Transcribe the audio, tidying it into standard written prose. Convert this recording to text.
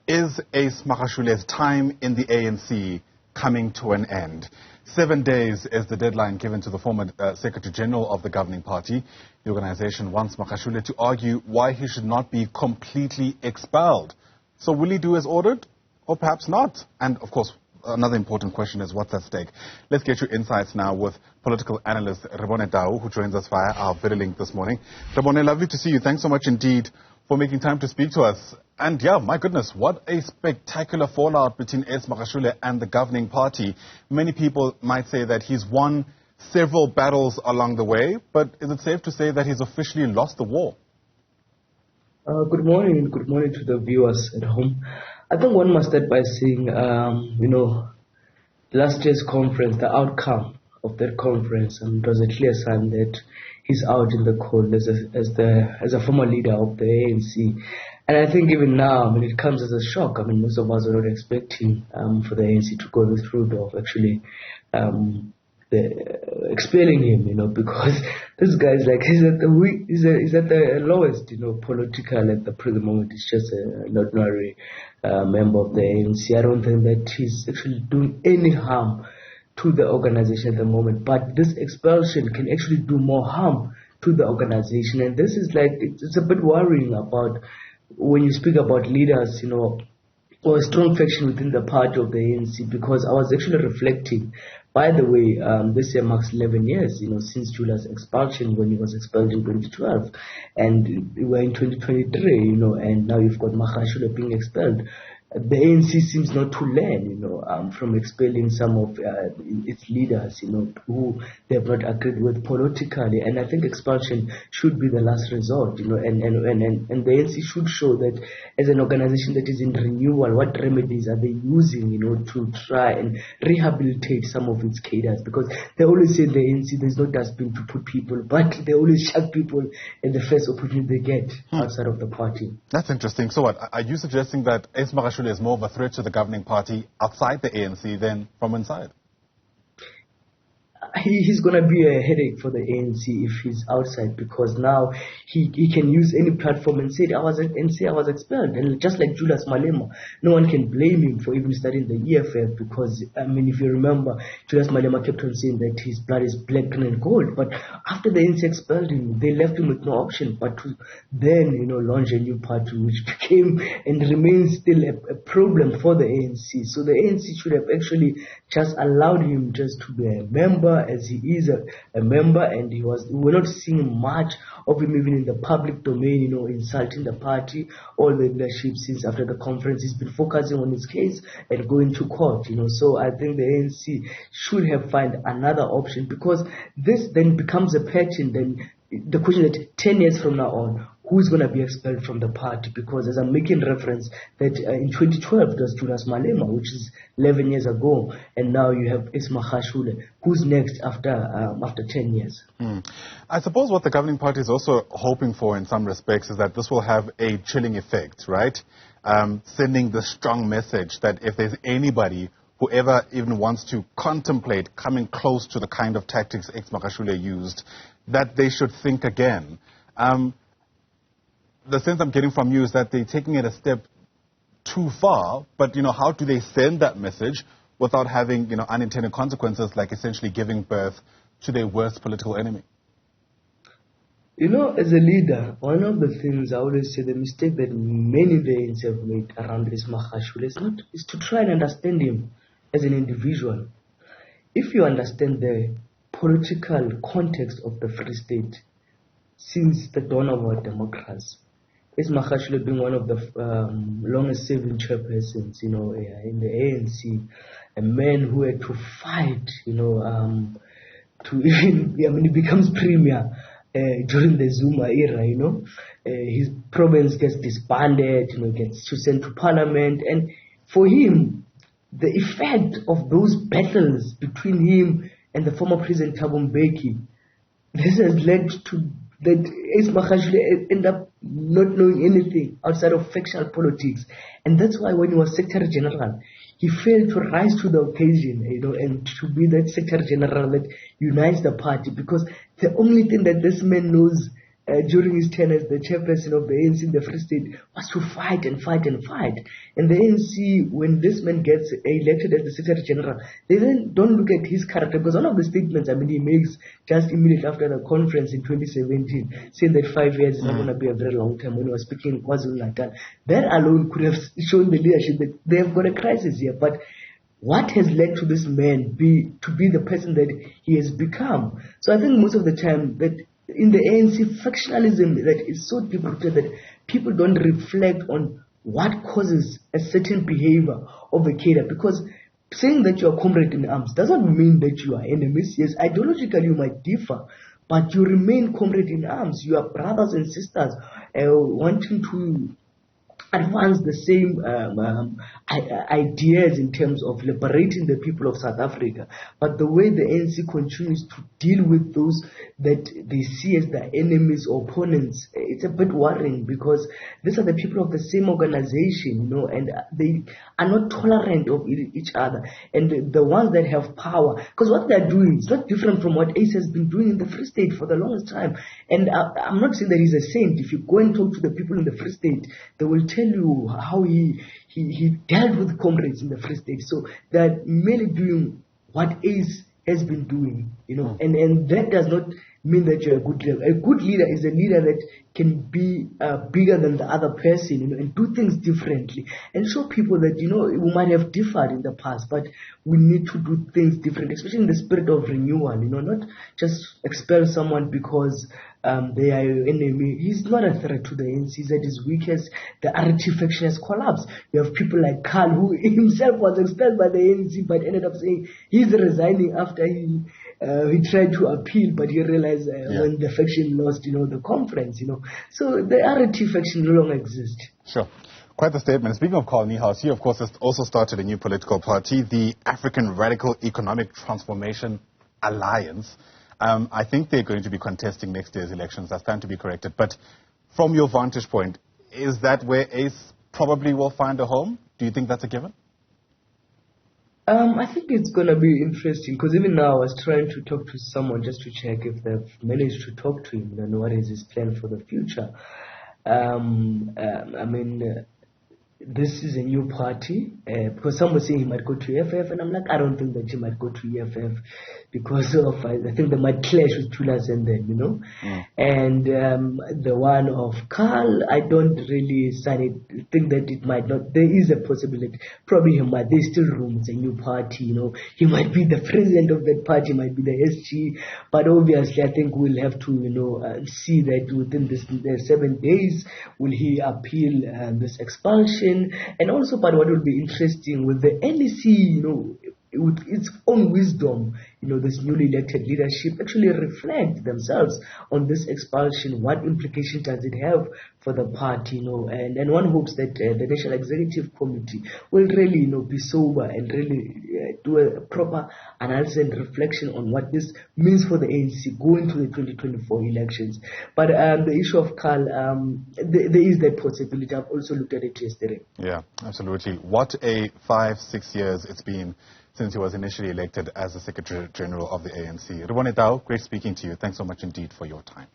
Is Ace Magashule's time in the ANC coming to an end? 7 days is the deadline given to the former Secretary General of the governing party. The organization wants Magashule to argue why he should not be completely expelled. So will he do as ordered, or perhaps not? And of course, another important question is what's at stake. Let's get your insights now with political analyst Rebone Tau, who joins us via our video link this morning. Rebone, lovely to see you. Thanks so much indeed for making time to speak to us. And yeah, my goodness, what a spectacular fallout between Ace Magashule and the governing party. Many people might say that he's won several battles along the way, but is it safe to say that he's officially lost the war? Good morning, and good morning to the viewers at home. I think one must start by saying, last year's conference, the outcome of that conference, it was a clear sign that he's out in the cold as a former leader of the ANC. And I think even now, it comes as a shock. Most of us are not expecting for the ANC to go this route of actually expelling him, because this guy is like, he's at the lowest, political at the present moment. He's just an ordinary member of the ANC. I don't think that he's actually doing any harm to the organization at the moment. But this expulsion can actually do more harm to the organization. And this is like, it's a bit worrying about when you speak about leaders, or a strong faction within the party of the ANC, because I was actually reflecting. By the way, this year marks 11 years, since Julia's expulsion, when he was expelled in 2012. And we're in 2023, and now you've got Magashule being expelled. The ANC seems not to learn, from expelling some of its leaders, who they have not agreed with politically. And I think expulsion should be the last resort, and the ANC should show that as an organization that is in renewal, what remedies are they using, to try and rehabilitate some of its cadres. Because they always say in the ANC there's no dustbin to put people, but they always shut people at the first opportunity they get outside of the party. That's interesting. So what, are you suggesting that Ace Magashule is more of a threat to the governing party outside the ANC than from inside? He's going to be a headache for the ANC if he's outside, because now he can use any platform and say, I was expelled. And just like Julius Malema, no one can blame him for even starting the EFF, because, if you remember, Julius Malema kept on saying that his blood is black and gold. But after the ANC expelled him, they left him with no option but to then, launch a new party, which became and remains still a problem for the ANC. So the ANC should have actually just allowed him just to be a member, as he is a member, and we're not seeing much of him even in the public domain, insulting the party or the leadership since after the conference. He's been focusing on his case and going to court, So I think the ANC should have found another option, because this then becomes a pattern. Then the question that 10 years from now on, who's going to be expelled from the party? Because as I'm making reference that in 2012 it was Julius Malema, which is 11 years ago, and now you have Ace Magashule. Who's next after 10 years? I suppose what the governing party is also hoping for in some respects is that this will have a chilling effect, right? Sending the strong message that if there's anybody who ever even wants to contemplate coming close to the kind of tactics Ace Magashule used, that they should think again. The sense I'm getting from you is that they're taking it a step too far, but, how do they send that message without having, unintended consequences, like essentially giving birth to their worst political enemy? As a leader, one of the things I always say, the mistake that many in the ANC have made around Ace Magashule is to try and understand him as an individual. If you understand the political context of the Free State since the dawn of our democracy, Ace Magashule being one of the longest serving chairpersons, in the ANC, a man who had to fight, to even, he becomes premier during the Zuma era, his province gets disbanded, gets sent to parliament, and for him, the effect of those battles between him and the former President Thabo Mbeki, this has led to that Ace Magashule end up not knowing anything outside of factional politics. And that's why when he was Secretary General, he failed to rise to the occasion, and to be that Secretary General that unites the party, because the only thing that this man knows during his tenure as the chairperson of the ANC in the Free State was to fight and fight and fight. And the ANC, when this man gets elected as the Secretary General, they then don't look at his character, because one of the statements, he makes just immediately after the conference in 2017, saying that 5 years is not going to be a very long time, when he was speaking in KwaZulu-Natal, that alone could have shown the leadership that they have got a crisis here. But what has led to this man to be the person that he has become? So I think most of the time that in the ANC, factionalism that is so deep-rooted that people don't reflect on what causes a certain behavior of a cadre. Because saying that you are comrade in arms doesn't mean that you are enemies. Yes, ideologically you might differ, but you remain comrade in arms. You are brothers and sisters wanting to advance the same ideas in terms of liberating the people of South Africa. But the way the ANC continues to deal with those that they see as their enemies or opponents, it's a bit worrying, because these are the people of the same organization, and they are not tolerant of each other. And the ones that have power, because what they're doing is not different from what Ace has been doing in the Free State for the longest time. And I'm not saying that he's a saint. If you go and talk to the people in the Free State, they will tell you how he dealt with comrades in the Free State. So they're merely doing what Ace has been doing, and that does not mean that you're a good leader. A good leader is a leader that can be bigger than the other person, and do things differently, and show people that, we might have differed in the past, but we need to do things differently, especially in the spirit of renewal, not just expel someone because they are your enemy. He's not a threat to the ANC. He's at his weakest. The RT faction has collapsed. You have people like Carl, who himself was expelled by the ANC, but ended up saying he's resigning after he tried to appeal, but he realized when the faction lost, the conference, So the RT faction no longer exists. Sure. Quite the statement. Speaking of Carl Niehaus, he, of course, has also started a new political party, the African Radical Economic Transformation Alliance. I think they're going to be contesting next year's elections. That's time to be corrected. But from your vantage point, is that where Ace probably will find a home? Do you think that's a given? I think it's going to be interesting, because even now I was trying to talk to someone just to check if they've managed to talk to him and what is his plan for the future. This is a new party, because some were saying he might go to EFF, and I'm like, I don't think that he might go to EFF, because of, I think they might clash with Tulas and them, And the one of Carl, I don't really think that it might not. There is a possibility. Probably there's still room. It's a new party, He might be the president of that party, might be the SG, but obviously I think we'll have to, see that within the 7 days, will he appeal this expulsion. And also, but what will be interesting with the NEC, with its own wisdom, this newly elected leadership actually reflect themselves on this expulsion. What implication does it have for the party, and one hopes that the National Executive Committee will really, be sober and really do a proper analysis and reflection on what this means for the ANC going to the 2024 elections. But the issue of Carl, there is that possibility. I've also looked at it yesterday. Yeah, absolutely. What a 5-6 years it's been since he was initially elected as the Secretary General of the ANC. Rebone Tau, great speaking to you. Thanks so much indeed for your time.